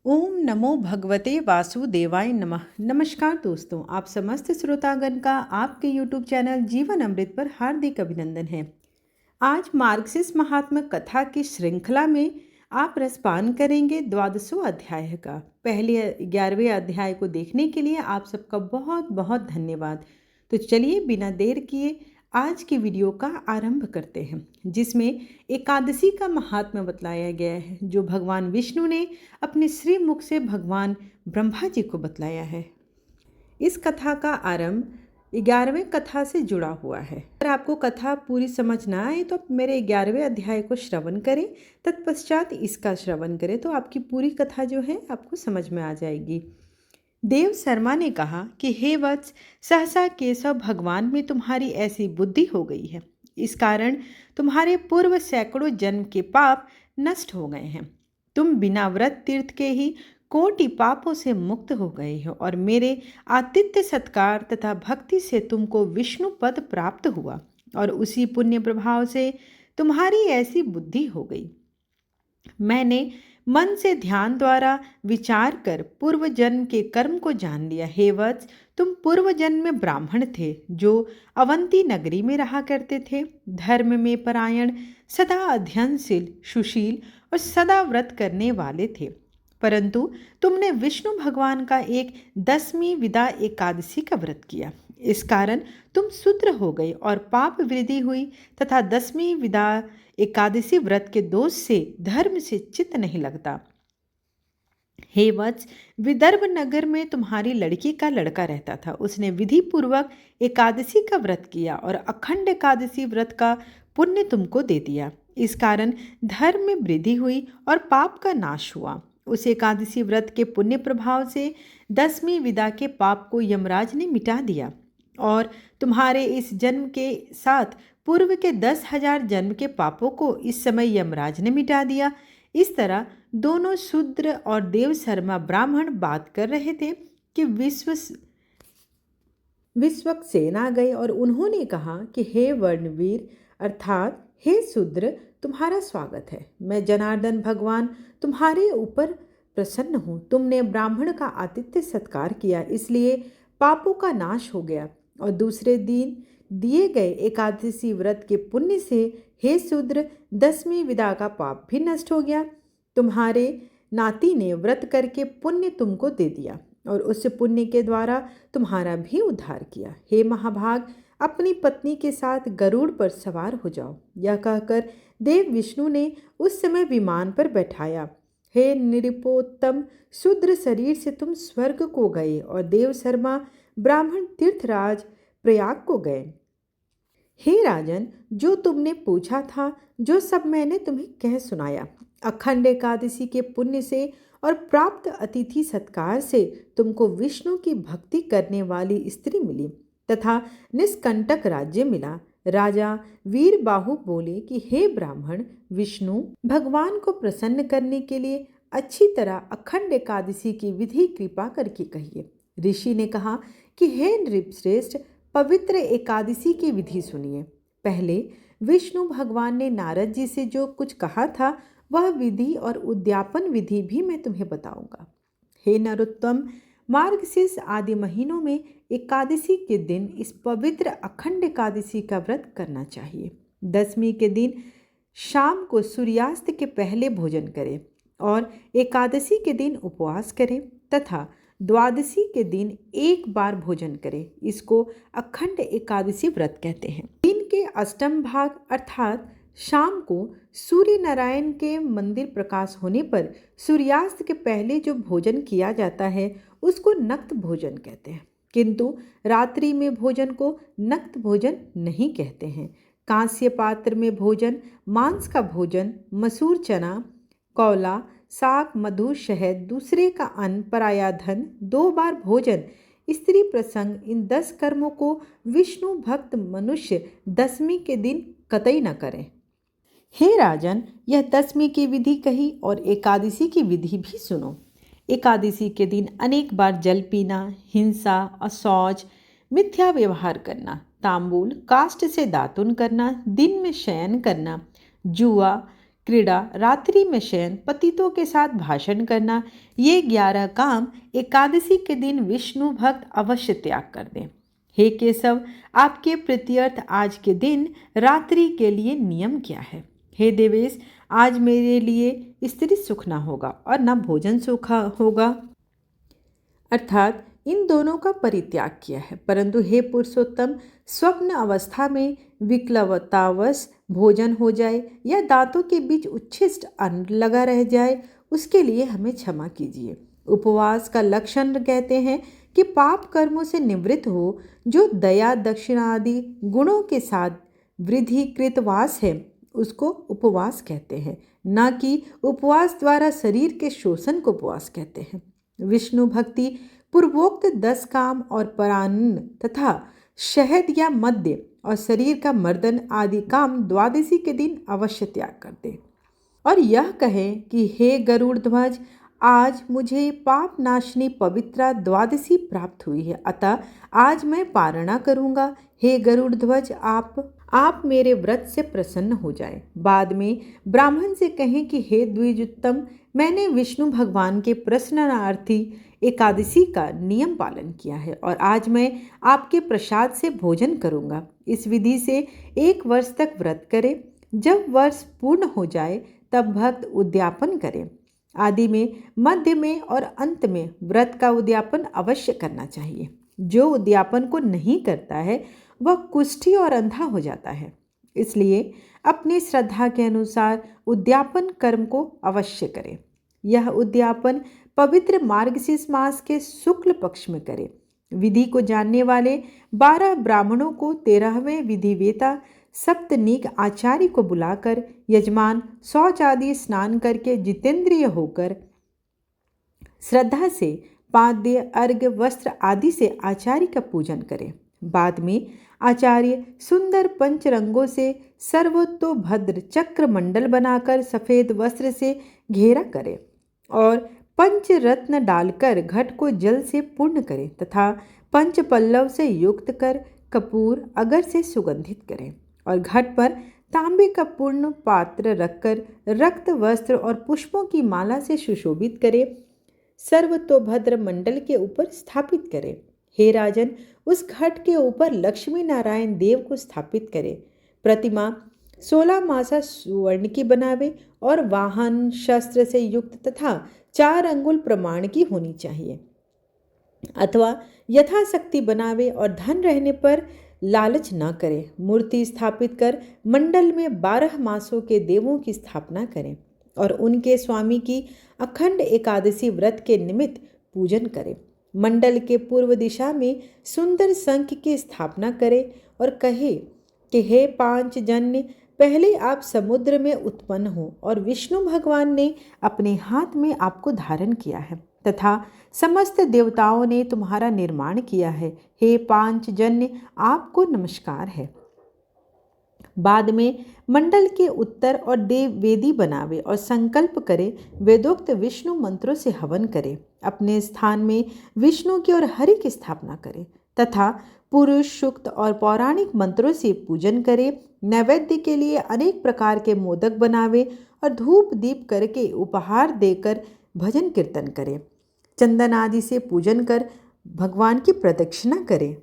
ओम नमो भगवते वासुदेवाय नमः। नमस्कार दोस्तों, आप समस्त श्रोतागण का आपके YouTube चैनल जीवन अमृत पर हार्दिक अभिनंदन है। आज मार्क्सिस्ट महात्मा कथा की श्रृंखला में आप रसपान करेंगे 12वां अध्याय का। पहले 11वें अध्याय को देखने के लिए आप सबका बहुत बहुत धन्यवाद। तो चलिए बिना देर किए आज की वीडियो का आरंभ करते हैं, जिसमें एकादशी का महात्म्य बतलाया गया है, जो भगवान विष्णु ने अपने श्रीमुख से भगवान ब्रह्मा जी को बतलाया है। इस कथा का आरंभ 11वें कथा से जुड़ा हुआ है। अगर आपको कथा पूरी समझ ना आए तो मेरे 11वें अध्याय को श्रवण करें, तत्पश्चात इसका श्रवण करें तो आपकी पूरी कथा जो है आपको समझ में आ जाएगी। देव शर्मा ने कहा कि हे वत्स, सहसा केशव भगवान में तुम्हारी ऐसी बुद्धि हो गई है। इस कारण तुम्हारे पूर्व सैकड़ों जन्म के पाप नष्ट हो गए हैं। तुम बिना व्रत तीर्थ के ही कोटि पापों से मुक्त हो गए हो और मेरे आतिथ्य सत्कार तथा भक्ति से तुमको विष्णु पद प्राप्त हुआ और उसी पुण्य प्रभाव से तुम्हारी ऐसी बुद्धि हो गई। मैंने मन से ध्यान द्वारा विचार कर पूर्व जन्म के कर्म को जान लिया। हे वत्स, तुम पूर्व जन्म में ब्राह्मण थे जो अवंती नगरी में रहा करते थे। धर्म में परायण, सदा अध्ययनशील, सुशील और सदा व्रत करने वाले थे। परंतु तुमने विष्णु भगवान का एक 10वीं विदा एकादशी का व्रत किया। इस कारण तुम शूद्र हो गए और पाप वृद्धि हुई तथा 10वीं विदा एकादशी व्रत के दोष से धर्म से चित्त नहीं लगता। हे वत्स, विदर्भ नगर में तुम्हारी लड़की का लड़का रहता था। उसने विधि पूर्वक एकादशी का व्रत किया और अखंड एकादशी व्रत का पुण्य तुमको दे दिया। इस कारण धर्म में वृद्धि हुई और पाप का नाश हुआ। उस एकादशी व्रत के पुण्य प्रभाव से 10वीं विदा के पाप को यमराज ने मिटा दिया और तुम्हारे इस जन्म के साथ पूर्व के 10,000 जन्म के पापों को इस समय यमराज ने मिटा दिया। इस तरह दोनों शूद्र और देव शर्मा ब्राह्मण बात कर रहे थे कि विश्वक्सेन आ गए और उन्होंने कहा कि हे वर्णवीर अर्थात हे शूद्र, तुम्हारा स्वागत है। मैं जनार्दन भगवान तुम्हारे ऊपर प्रसन्न हूँ। तुमने ब्राह्मण का आतिथ्य सत्कार किया, इसलिए पापों का नाश हो गया और दूसरे दिन दिए गए एकादशी व्रत के पुण्य से हे शूद्र, 10वीं विदा का पाप भी नष्ट हो गया। तुम्हारे नाती ने व्रत करके पुण्य तुमको दे दिया और उस पुण्य के द्वारा तुम्हारा भी उद्धार किया। हे महाभाग, अपनी पत्नी के साथ गरुड़ पर सवार हो जाओ। यह कहकर देव विष्णु ने उस समय विमान पर बैठाया। हे निरुपोत्तम, शूद्र शरीर से तुम स्वर्ग को गए और देव शर्मा ब्राह्मण तीर्थराज प्रयाग को गए। हे राजन, जो तुमने पूछा था जो सब मैंने तुम्हें कह सुनाया। अखंड एकादशी के पुण्य से और प्राप्त अतिथि सत्कार से तुमको विष्णु की भक्ति करने वाली स्त्री मिली तथा निष्कंटक राज्य मिला। राजा वीर बाहु बोले कि हे ब्राह्मण, विष्णु भगवान को प्रसन्न करने के लिए अच्छी तरह अखंड एकादशी की विधि कृपा करके कहिए। ऋषि ने कहा कि हे नृपश्रेष्ठ, पवित्र एकादशी की विधि सुनिए। पहले विष्णु भगवान ने नारद जी से जो कुछ कहा था वह विधि और उद्यापन विधि भी मैं तुम्हें बताऊंगा। हे नरोत्तम, मार्गशीर्ष आदि महीनों में एकादशी के दिन इस पवित्र अखंड एकादशी का व्रत करना चाहिए। 10वीं के दिन शाम को सूर्यास्त के पहले भोजन करें और एकादशी के दिन उपवास करें तथा द्वादशी के दिन एक बार भोजन करें। इसको अखंड एकादशी व्रत कहते हैं। दिन के अष्टम भाग अर्थात शाम को सूर्य नारायण के मंदिर प्रकाश होने पर सूर्यास्त के पहले जो भोजन किया जाता है उसको नक्त भोजन कहते हैं, किंतु रात्रि में भोजन को नक्त भोजन नहीं कहते हैं। कांस्य पात्र में भोजन, मांस का भोजन, मसूर, चना, कौला, साग, मधु, शहद, दूसरे का अन्न, पराया धन, 2 बार भोजन, स्त्री प्रसंग, इन 10 कर्मों को विष्णु भक्त मनुष्य 10वीं के दिन कतई न करें। हे राजन, यह 10वीं की विधि कही और एकादशी की विधि भी सुनो। एकादशी के दिन अनेक बार जल पीना, हिंसा, अशौच, मिथ्या व्यवहार करना, तांबूल, काष्ठ से दातुन करना, दिन में शयन करना, जुआ, क्रीड़ा, रात्रि में शयन, पतितों के साथ भाषण करना, ये 11 काम एकादशी के दिन विष्णु भक्त अवश्य त्याग कर दें। हे केशव, आपके प्रीत्यर्थ आज के दिन रात्रि के लिए नियम क्या है? हे देवेश, आज मेरे लिए स्त्री सुख न होगा और न भोजन सुख होगा, अर्थात इन दोनों का परित्याग किया है। परंतु हे पुरुषोत्तम, स्वप्न अवस्था में विकलवतावश भोजन हो जाए या दांतों के बीच उच्छिष्ट अन्न लगा रह जाए, उसके लिए हमें क्षमा कीजिए। उपवास का लक्षण कहते हैं कि पाप कर्मों से निवृत्त हो, जो दया दक्षिणा आदि गुणों के साथ वृद्धिकृत वास है, उसको उपवास कहते हैं, न कि उपवास द्वारा शरीर के शोषण को उपवास कहते हैं। विष्णु भक्ति पूर्वोक्त 10 काम और परान्न तथा शहद या मद्य और शरीर का मर्दन आदि काम द्वादशी के दिन अवश्य त्याग कर दे और यह कहें कि हे गरुड़ ध्वज, आज मुझे पाप नाशनी पवित्रा द्वादशी प्राप्त हुई है, अतः आज मैं पारणा करूंगा। हे गरुड़ ध्वज, आप मेरे व्रत से प्रसन्न हो जाएं। बाद में ब्राह्मण से कहें कि हे द्विजोत्तम, मैंने विष्णु भगवान के प्रसन्नार्थी एकादशी का नियम पालन किया है और आज मैं आपके प्रसाद से भोजन करूंगा। इस विधि से 1 वर्ष तक व्रत करें। जब वर्ष पूर्ण हो जाए तब भक्त उद्यापन करें। आदि में, मध्य में और अंत में व्रत का उद्यापन अवश्य करना चाहिए। जो उद्यापन को नहीं करता है वह कुष्ठी और अंधा हो जाता है। इसलिए अपनी श्रद्धा के अनुसार उद्यापन कर्म को अवश्य करें। यह उद्यापन पवित्र मार्गशीर्ष मास के शुक्ल पक्ष में करें। विधि को जानने वाले 12 ब्राह्मणों को 13वें विधिवेता सप्तनीक आचार्य को बुलाकर यजमान शौच आदि स्नान करके जितेंद्रिय होकर श्रद्धा से पाद्य, अर्घ्य, वस्त्र आदि से आचार्य का पूजन करें। बाद में आचार्य सुंदर पंचरंगों से सर्वतोभद्र चक्र मंडल बनाकर सफेद वस्त्र से घेरा करें और पंचरत्न डालकर घट को जल से पूर्ण करें तथा पंच पल्लव से युक्त कर कपूर अगर से सुगंधित करें और घट पर तांबे का पूर्ण पात्र रखकर रक्त वस्त्र और पुष्पों की माला से सुशोभित करें। सर्वतोभद्र मंडल के ऊपर स्थापित करें। हे राजन, उस घट के ऊपर लक्ष्मी नारायण देव को स्थापित करें। प्रतिमा 16 मासा सुवर्ण की बनावे और वाहन शस्त्र से युक्त तथा 4 अंगुल प्रमाण की होनी चाहिए, अथवा यथाशक्ति बनावे और धन रहने पर लालच न करे। मूर्ति स्थापित कर मंडल में 12 मासों के देवों की स्थापना करें और उनके स्वामी की अखंड एकादशी व्रत के निमित्त पूजन करें। मंडल के पूर्व दिशा में सुंदर शंख की स्थापना करें और कहे कि हे पांचजन्य, पहले आप समुद्र में उत्पन्न हो और विष्णु भगवान ने अपने हाथ में आपको धारण किया है तथा समस्त देवताओं ने तुम्हारा निर्माण किया है। हे पांचजन्य, आपको नमस्कार है। बाद में मंडल के उत्तर और देव वेदी बनावे और संकल्प करे, वेदोक्त विष्णु मंत्रों से हवन करे। अपने स्थान में विष्णु की और हरि की स्थापना करे तथा पुरुष सूक्त और पौराणिक मंत्रों से पूजन करे। नैवेद्य के लिए अनेक प्रकार के मोदक बनावे और धूप दीप करके उपहार देकर भजन कीर्तन करे। चंदन आदि से पूजन कर भगवान की प्रदक्षिणा करे।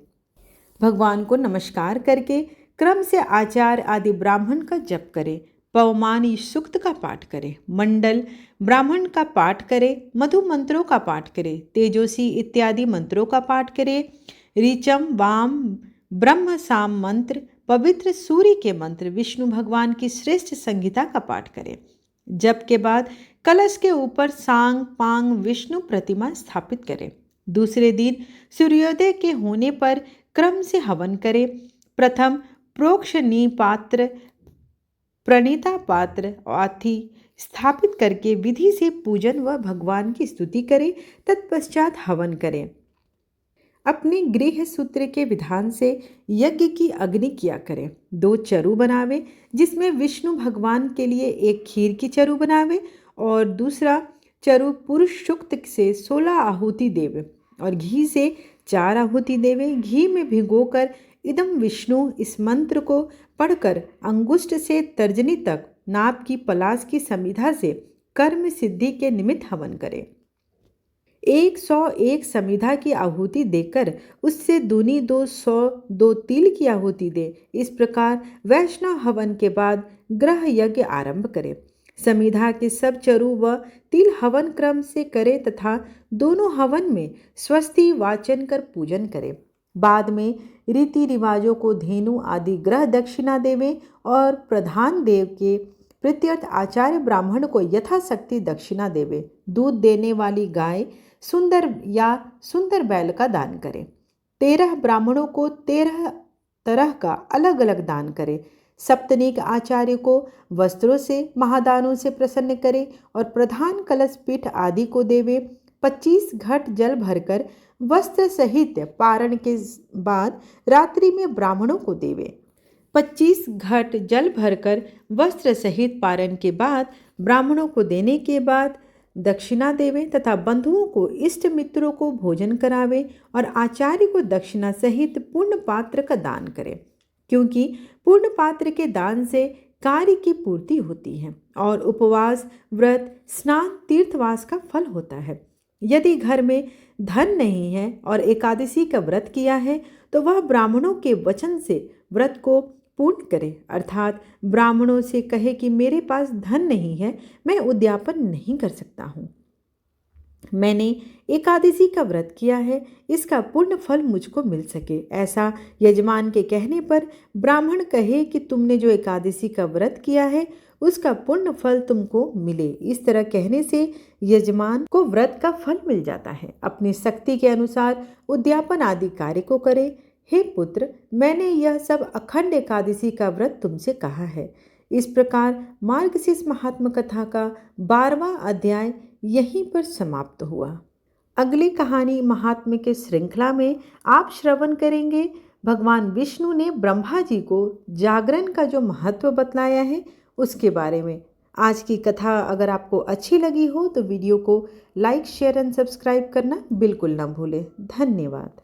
भगवान को नमस्कार करके क्रम से आचार्य आदि ब्राह्मण का जप करे। पवमानी सूक्त का पाठ करे। मंडल ब्राह्मण का पाठ करे। मधु मंत्रों का पाठ करे। तेजोसी इत्यादि मंत्रों का पाठ करे। ऋचम वाम ब्रह्म साम मंत्र, पवित्र सूर्य के मंत्र, विष्णु भगवान की श्रेष्ठ संहिता का पाठ करें। जप के बाद कलश के ऊपर सांग पांग विष्णु प्रतिमा स्थापित करें। दूसरे दिन सूर्योदय के होने पर क्रम से हवन करें। प्रथम प्रोक्षणी पात्र, प्रणीता पात्र आदि स्थापित करके विधि से पूजन व भगवान की स्तुति करें। तत्पश्चात हवन करें। अपने गृह सूत्र के विधान से यज्ञ की अग्नि किया करें। 2 चरु बनावे, जिसमें विष्णु भगवान के लिए एक खीर की चरु बनावे और दूसरा चरु पुरुष सूक्त से 16 आहुति देवे और घी से 4 आहुति देवे। घी में भिगोकर इदम विष्णु इस मंत्र को पढ़कर अंगुष्ठ से तर्जनी तक नाप की पलाश की समिधा से कर्म सिद्धि के निमित्त हवन करें। 101 समिधा की आहुति देकर उससे दूनी 202 तिल की आहुति दे। इस प्रकार वैष्णव हवन के बाद ग्रह यज्ञ आरंभ करें। समिधा के सब चरु व तिल हवन क्रम से करे तथा दोनों हवन में स्वस्ति वाचन कर पूजन करे। बाद में रीति रिवाजों को धेनु आदि ग्रह दक्षिणा देवे और प्रधान देव के प्रत्यर्थ आचार्य ब्राह्मण को यथाशक्ति दक्षिणा देवे। दूध देने वाली गाय, सुंदर या सुंदर बैल का दान करें। 13 ब्राह्मणों को 13 तरह का अलग अलग दान करें। सप्तनिक आचार्य को वस्त्रों से महादानों से प्रसन्न करे और प्रधान कलश पीठ आदि को देवे। 25 घट जल भरकर वस्त्र सहित पारण के बाद रात्रि में ब्राह्मणों को देवे। 25 घट जल भरकर वस्त्र सहित पारण के बाद ब्राह्मणों को देने के बाद दक्षिणा देवे तथा बंधुओं को, इष्ट मित्रों को भोजन करावे और आचार्य को दक्षिणा सहित पूर्ण पात्र का दान करे, क्योंकि पूर्ण पात्र के दान से कार्य की पूर्ति होती है और उपवास, व्रत, स्नान, तीर्थवास का फल होता है। यदि घर में धन नहीं है और एकादशी का व्रत किया है तो वह ब्राह्मणों के वचन से व्रत को पूर्ण करे, अर्थात ब्राह्मणों से कहे कि मेरे पास धन नहीं है, मैं उद्यापन नहीं कर सकता हूँ, मैंने एकादशी का व्रत किया है, इसका पूर्ण फल मुझको मिल सके। ऐसा यजमान के कहने पर ब्राह्मण कहे कि तुमने जो एकादशी का व्रत किया है उसका पूर्ण फल तुमको मिले। इस तरह कहने से यजमान को व्रत का फल मिल जाता है। अपनी शक्ति के अनुसार उद्यापन आदि कार्य को करे। हे पुत्र, मैंने यह सब अखंड एकादशी का व्रत तुमसे कहा है। इस प्रकार मार्गशीर्ष महात्म कथा का 12वां अध्याय यहीं पर समाप्त हुआ। अगली कहानी महात्म्य के श्रृंखला में आप श्रवण करेंगे भगवान विष्णु ने ब्रह्मा जी को जागरण का जो महत्व बतलाया है उसके बारे में। आज की कथा अगर आपको अच्छी लगी हो तो वीडियो को लाइक, शेयर एंड सब्सक्राइब करना बिल्कुल ना भूलें। धन्यवाद।